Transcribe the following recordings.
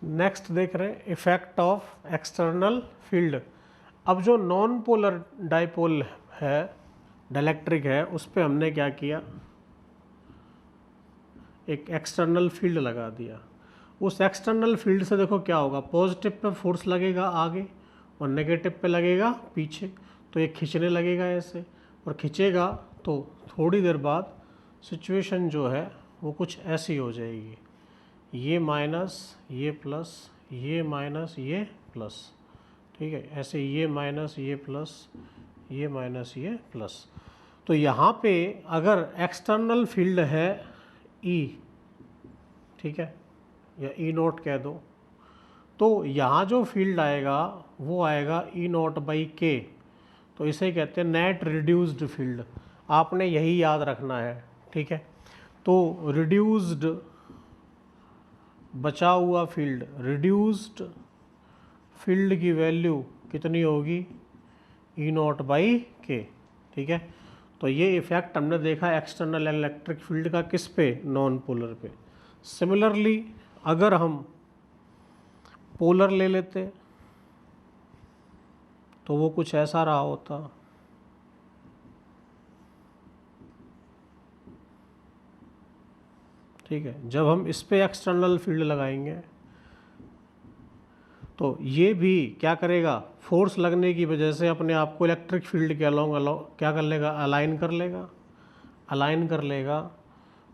Next देख रहे हैं इफेक्ट ऑफ एक्सटर्नल फील्ड। अब जो नॉन पोलर डाइपोल है, डाइलेक्ट्रिक है, उस पर हमने क्या किया, एक एक्सटर्नल फील्ड लगा दिया। उस एक्सटर्नल फील्ड से देखो क्या होगा, पॉजिटिव पे फोर्स लगेगा आगे और नेगेटिव पे लगेगा पीछे, तो ये खींचने लगेगा ऐसे, और खींचेगा तो थोड़ी देर बाद सिचुएशन जो है वो कुछ ऐसी हो जाएगी, ये माइनस ये प्लस, ये माइनस ये प्लस, ठीक है, ऐसे ये माइनस ये प्लस, ये माइनस ये प्लस। तो यहाँ पे अगर एक्सटर्नल फील्ड है E, ठीक है, या E नोट कह दो, तो यहाँ जो फील्ड आएगा वो आएगा E नोट बाई के, तो इसे कहते हैं नेट रिड्यूस्ड फील्ड। आपने यही याद रखना है, ठीक है। तो रिड्यूस्ड बचा हुआ फील्ड, रिड्यूस्ड फील्ड की वैल्यू कितनी होगी, ई नॉट बाई के, ठीक है। तो ये इफेक्ट हमने देखा एक्सटर्नल इलेक्ट्रिक फील्ड का किस पे, नॉन पोलर पे। सिमिलरली अगर हम पोलर ले लेते तो वो कुछ ऐसा रहा होता, ठीक है। जब हम इस पे एक्सटर्नल फील्ड लगाएंगे तो ये भी क्या करेगा, फोर्स लगने की वजह से अपने आप को इलेक्ट्रिक फील्ड के अलोंग क्या कर लेगा, अलाइन कर लेगा, अलाइन कर लेगा।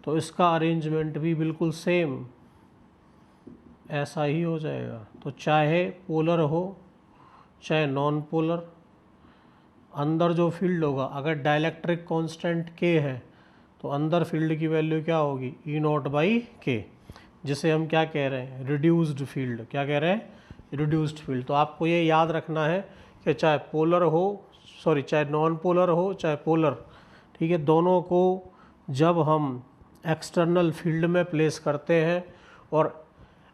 तो इसका अरेंजमेंट भी बिल्कुल सेम ऐसा ही हो जाएगा। तो चाहे पोलर हो चाहे नॉन पोलर, अंदर जो फील्ड होगा, अगर डाइलेक्ट्रिक कांस्टेंट के है तो अंदर फील्ड की वैल्यू क्या होगी, ई नॉट बाई के, जिसे हम क्या कह रहे हैं, रिड्यूस्ड फील्ड। क्या कह रहे हैं, रिड्यूस्ड फील्ड। तो आपको ये याद रखना है कि चाहे पोलर हो, सॉरी चाहे नॉन पोलर हो चाहे पोलर, ठीक है, दोनों को जब हम एक्सटर्नल फील्ड में प्लेस करते हैं और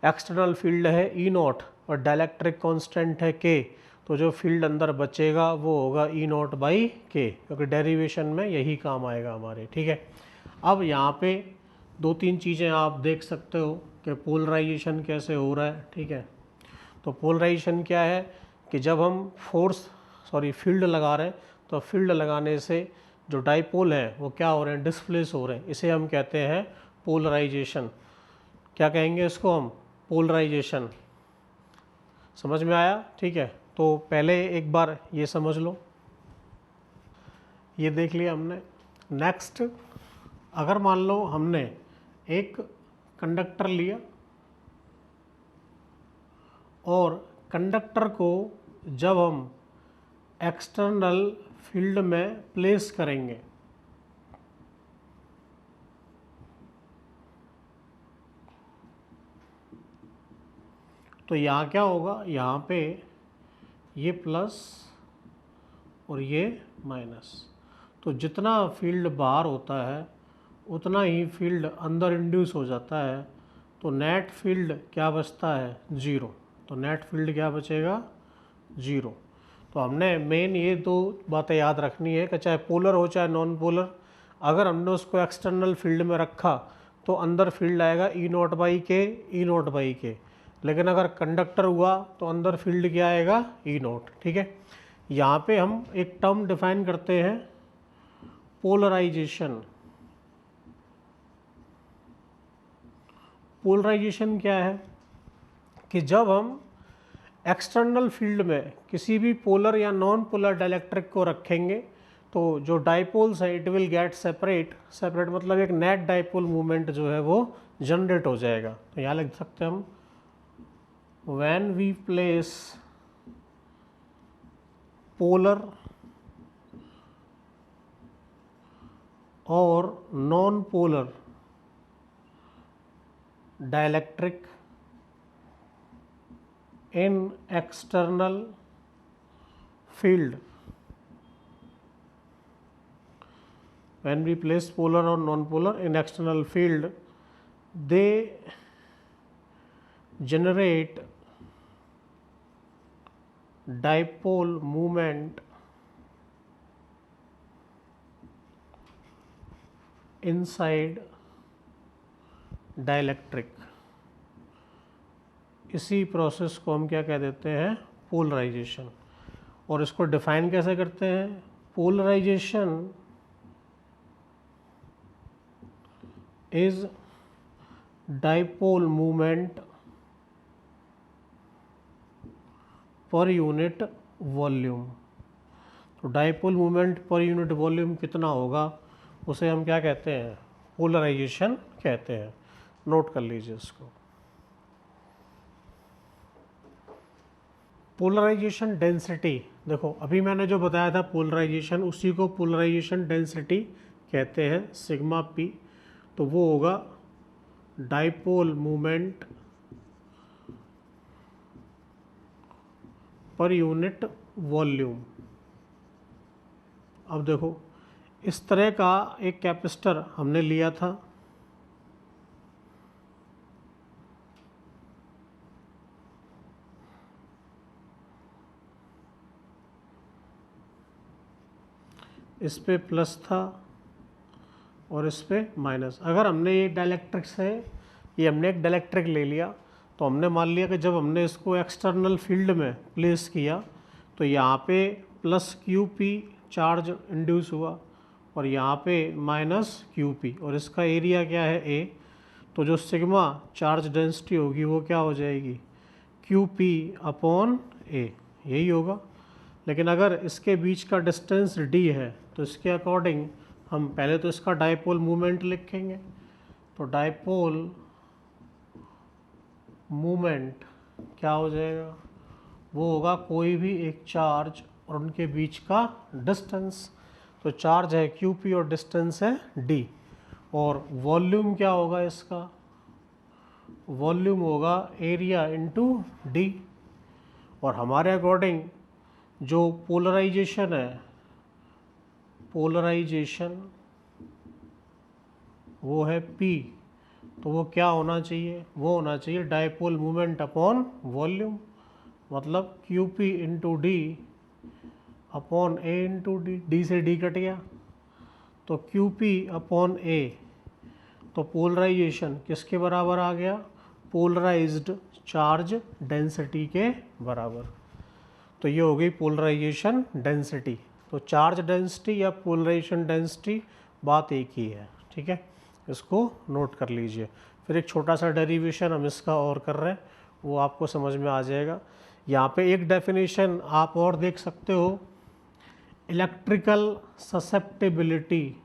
एक्सटर्नल फील्ड है ई नॉट और डाइलेक्ट्रिक कांस्टेंट है के, तो जो फील्ड अंदर बचेगा वो होगा ई नॉट बाई के, क्योंकि डेरिवेशन में यही काम आएगा हमारे, ठीक है। अब यहाँ पे दो तीन चीज़ें आप देख सकते हो कि पोलराइजेशन कैसे हो रहा है, ठीक है। तो पोलराइजेशन क्या है कि जब हम फील्ड लगा रहे हैं तो फील्ड लगाने से जो डाइपोल हैं वो क्या हो रहे हैं, डिस्प्लेस हो रहे हैं, इसे हम कहते हैं पोलराइजेशन। क्या कहेंगे इसको हम, पोलराइजेशन। समझ में आया, ठीक है। तो पहले एक बार ये समझ लो, ये देख लिया हमने। नेक्स्ट, अगर मान लो हमने एक कंडक्टर लिया और कंडक्टर को जब हम एक्सटर्नल फील्ड में प्लेस करेंगे तो यहाँ क्या होगा, यहाँ पे ये प्लस और ये माइनस, तो जितना फील्ड बाहर होता है उतना ही फील्ड अंदर इंड्यूस हो जाता है, तो नेट फील्ड क्या बचता है, ज़ीरो। तो नेट फील्ड क्या बचेगा, ज़ीरो। तो हमने मेन ये दो बातें याद रखनी है कि चाहे पोलर हो चाहे नॉन पोलर, अगर हमने उसको एक्सटर्नल फील्ड में रखा तो अंदर फील्ड आएगा ई नॉट बाई के, ई नॉट बाई के। लेकिन अगर कंडक्टर हुआ तो अंदर फील्ड क्या आएगा, ई नॉट, ठीक है। यहाँ पे हम एक टर्म डिफाइन करते हैं, पोलराइजेशन। पोलराइजेशन क्या है कि जब हम एक्सटर्नल फील्ड में किसी भी पोलर या नॉन पोलर डाइलेक्ट्रिक को रखेंगे तो जो डाइपोल्स है it will get separate, separate मतलब एक नेट डाइपोल मूवमेंट जो है वो जनरेट हो जाएगा। तो यहाँ लिख सकते हैं हम, व्हेन वी प्लेस पोलर और non polar dielectric in external field, when we place polar or non-polar in external field, they generate dipole moment inside dielectric, इसी प्रोसेस को हम क्या कह देते हैं, पोलराइजेशन। और इसको डिफाइन कैसे करते हैं, polarization is dipole movement per unit volume. तो dipole movement per unit volume कितना होगा, उसे हम क्या कहते हैं, पोलराइजेशन कहते हैं। नोट कर लीजिए इसको। पोलराइजेशन डेंसिटी, देखो अभी मैंने जो बताया था पोलराइजेशन, उसी को पोलराइजेशन डेंसिटी कहते हैं, सिग्मा पी। तो वो होगा dipole movement per unit volume. अब देखो इस तरह का एक कैपेसिटर हमने लिया था, इस पे प्लस था और इस पे माइनस। अगर हमने ये डाइलेक्ट्रिक से, ये हमने एक डाइलेक्ट्रिक ले लिया, तो हमने मान लिया कि जब हमने इसको एक्सटर्नल फील्ड में प्लेस किया तो यहाँ पे plus Q P charge induce हुआ और यहाँ पे माइनस क्यू पी, और इसका एरिया क्या है ए। तो जो सिग्मा चार्ज डेंसिटी होगी वो क्या हो जाएगी, क्यू पी अपॉन ए, यही होगा। लेकिन अगर इसके बीच का डिस्टेंस डी है तो इसके अकॉर्डिंग हम पहले तो इसका डाइपोल मूवमेंट लिखेंगे। तो डाइपोल मूवमेंट क्या हो जाएगा, वो होगा कोई भी एक चार्ज और उनके बीच का डिस्टेंस। तो चार्ज है क्यू पी और डिस्टेंस है डी। और वॉल्यूम क्या होगा इसका, वॉल्यूम होगा एरिया इनटू डी। और हमारे अकॉर्डिंग जो पोलराइजेशन है, पोलराइजेशन वो है P, तो वो क्या होना चाहिए, वो होना चाहिए डाइपोल मूवमेंट अपॉन वॉल्यूम, मतलब Q P into D upon A into D. D से डी कट गया तो क्यू पी अपॉन ए। तो पोलराइजेशन किसके बराबर आ गया, पोलराइज्ड चार्ज डेंसिटी के बराबर। तो ये हो गई पोलराइजेशन डेंसिटी। तो चार्ज डेंसिटी या पोलराइजेशन डेंसिटी बात एक ही है, ठीक है, इसको नोट कर लीजिए। फिर एक छोटा सा डेरिवेशन हम इसका और कर रहे हैं, वो आपको समझ में आ जाएगा। यहाँ पे एक डेफिनेशन आप और देख सकते हो, इलेक्ट्रिकल ससेप्टिबिलिटी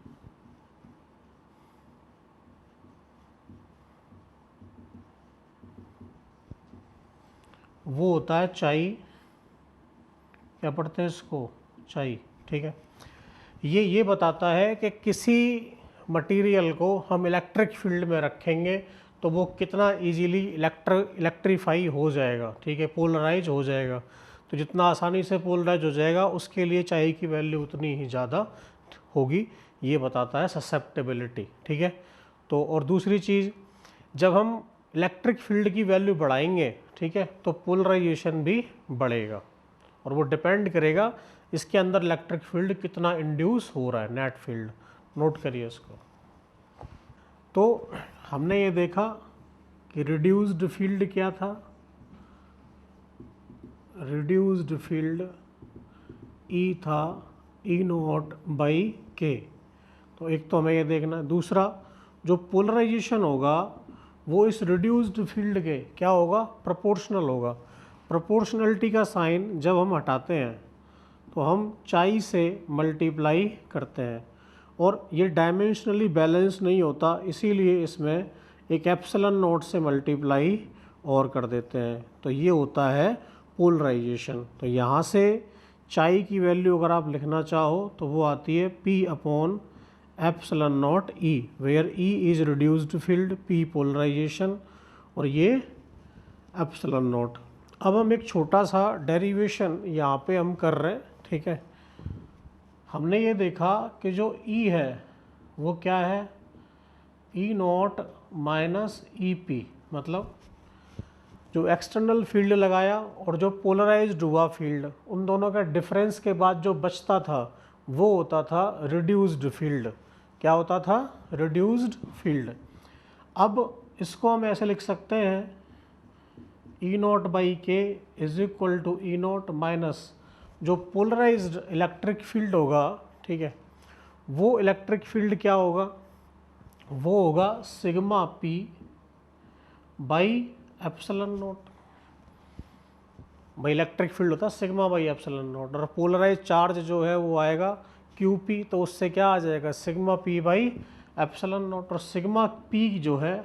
वो होता है चाई, क्या पढ़ते हैं इसको, चाई, ठीक है। ये बताता है कि किसी मटेरियल को हम इलेक्ट्रिक फील्ड में रखेंगे तो वो कितना इजीली इलेक्ट्रीफाई हो जाएगा, ठीक है, पोलराइज हो जाएगा। तो जितना आसानी से पोलराइज हो जाएगा उसके लिए चाई की वैल्यू उतनी ही ज़्यादा होगी, ये बताता है ससेप्टेबिलिटी, ठीक है। तो और दूसरी चीज़, जब हम इलेक्ट्रिक फील्ड की वैल्यू बढ़ाएंगे, ठीक है, तो पोलराइजेशन भी बढ़ेगा और वो डिपेंड करेगा इसके अंदर इलेक्ट्रिक फील्ड कितना इंड्यूस हो रहा है, नेट फील्ड। नोट करिए इसको। तो हमने ये देखा कि रिड्यूस्ड फील्ड क्या था, रिड्यूस्ड फील्ड E था E नॉट बाई के। तो एक तो हमें ये देखना है। दूसरा, जो पोलराइजेशन होगा वो इस रिड्यूस्ड फील्ड के क्या होगा, प्रोपोर्शनल होगा। प्रोपोर्शनलिटी का साइन जब हम हटाते हैं तो हम चाई से मल्टीप्लाई करते हैं और ये डायमेंशनली बैलेंस नहीं होता, इसीलिए इसमें एक एप्सिलॉन नोट से मल्टीप्लाई और कर देते हैं। तो ये होता है पोलराइजेशन। तो यहाँ से चाई की वैल्यू अगर आप लिखना चाहो तो वो आती है P upon epsilon naught E, where E is reduced field, P polarisation और ये एप्सिलॉन नॉट। अब हम एक छोटा सा डेरिवेशन यहाँ पे हम कर रहे हैं, ठीक है। हमने ये देखा कि जो E है वो क्या है, E नॉट माइनस EP, मतलब जो एक्सटर्नल फील्ड लगाया और जो पोलराइज्ड हुआ फील्ड, उन दोनों का डिफरेंस के बाद जो बचता था वो होता था रिड्यूस्ड फील्ड। क्या होता था, रिड्यूस्ड फील्ड। अब इसको हम ऐसे लिख सकते हैं E naught by K is equal to E naught minus जो पोलराइज्ड इलेक्ट्रिक फील्ड होगा, ठीक है, वो इलेक्ट्रिक फील्ड क्या होगा, वो होगा sigma P by epsilon not. भाई इलेक्ट्रिक फील्ड होता है सिग्मा बाई एप्सिलॉन नॉट, और पोलराइज चार्ज जो है वो आएगा क्यू पी, तो उससे क्या आ जाएगा sigma P by epsilon not. और सिग्मा पी जो है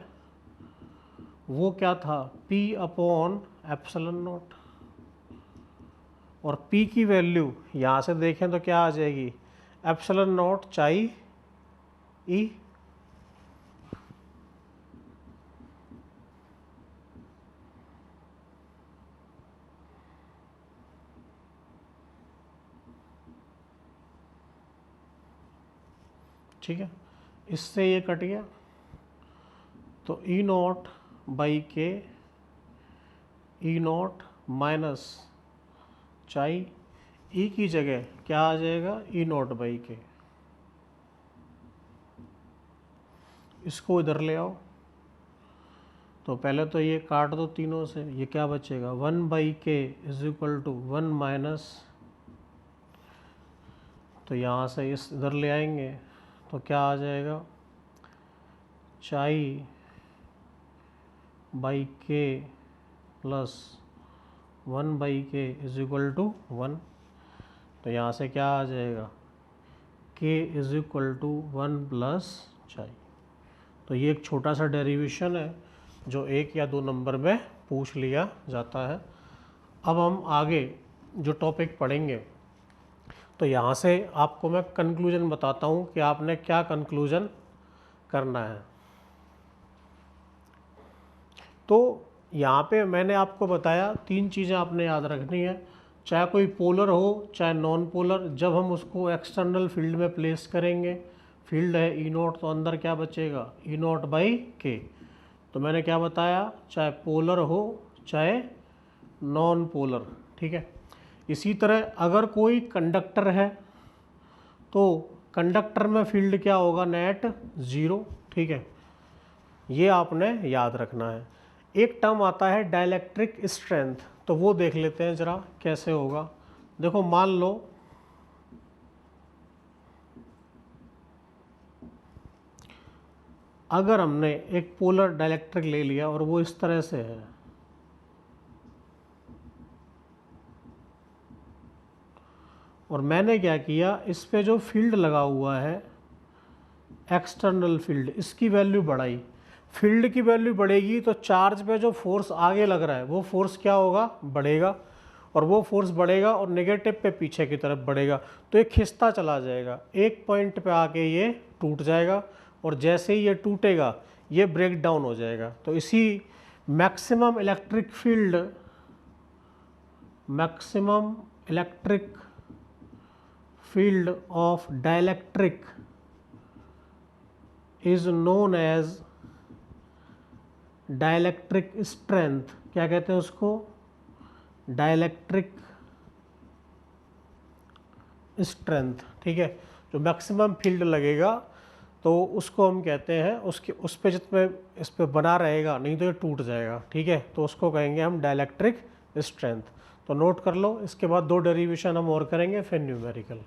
वो क्या था, पी अपॉन एप्सिलॉन नॉट, और पी की वैल्यू यहाँ से देखें तो क्या आ जाएगी, एप्सिलॉन नॉट चाई ई। ठीक है, इससे ये कट गया, तो ई नॉट बाई के, ई नॉट माइनस चाई ई की जगह क्या आ जाएगा, ई नॉट बाई के। इसको इधर ले आओ, तो पहले तो ये काट दो तीनों से, ये क्या बचेगा 1/k is equal to 1 minus, तो यहाँ से इस इधर ले आएंगे तो क्या आ जाएगा, चाई बाई के plus 1/k is equal to 1, तो यहाँ से क्या आ जाएगा, k is equal to 1 plus chi. तो ये एक छोटा सा डेरिवेशन है जो 1 या 2 नंबर में पूछ लिया जाता है। अब हम आगे जो टॉपिक पढ़ेंगे, तो यहाँ से आपको मैं कंक्लूजन बताता हूँ कि आपने क्या कंक्लूजन करना है। तो यहाँ पे मैंने आपको बताया 3 चीज़ें आपने याद रखनी है, चाहे कोई पोलर हो चाहे नॉन पोलर, जब हम उसको एक्सटर्नल फील्ड में प्लेस करेंगे, फील्ड है ई नॉट, तो अंदर क्या बचेगा ई नॉट बाई के। तो मैंने क्या बताया, चाहे पोलर हो चाहे नॉन पोलर, ठीक है। इसी तरह अगर कोई कंडक्टर है तो कंडक्टर में फील्ड क्या होगा, नेट 0, ठीक है, ये आपने याद रखना है। एक टर्म आता है डाइलेक्ट्रिक स्ट्रेंथ, तो वो देख लेते हैं ज़रा कैसे होगा। देखो मान लो अगर हमने एक पोलर डाइलेक्ट्रिक ले लिया और वो इस तरह से है, और मैंने क्या किया, इस पे जो फील्ड लगा हुआ है एक्सटर्नल फील्ड, इसकी वैल्यू बढ़ाई। फील्ड की वैल्यू बढ़ेगी तो चार्ज पे जो फोर्स आगे लग रहा है वो फोर्स क्या होगा, बढ़ेगा, और वो फोर्स बढ़ेगा और नेगेटिव पे पीछे की तरफ बढ़ेगा, तो ये खिंचता चला जाएगा, एक पॉइंट पे आके ये टूट जाएगा, और जैसे ही ये टूटेगा ये ब्रेक डाउन हो जाएगा। तो इसी maximum electric field, maximum electric field of dielectric is known as dielectric strength. क्या कहते हैं उसको, डाइलेक्ट्रिक स्ट्रेंथ, ठीक है। जो मैक्सिमम फील्ड लगेगा तो उसको हम कहते हैं, उसके उस पे जितने इस पे बना रहेगा, नहीं तो ये टूट जाएगा, ठीक है, तो उसको कहेंगे हम डाइलेक्ट्रिक स्ट्रेंथ। तो नोट कर लो, इसके बाद 2 डेरिवेशन हम और करेंगे, फिर न्यूमेरिकल।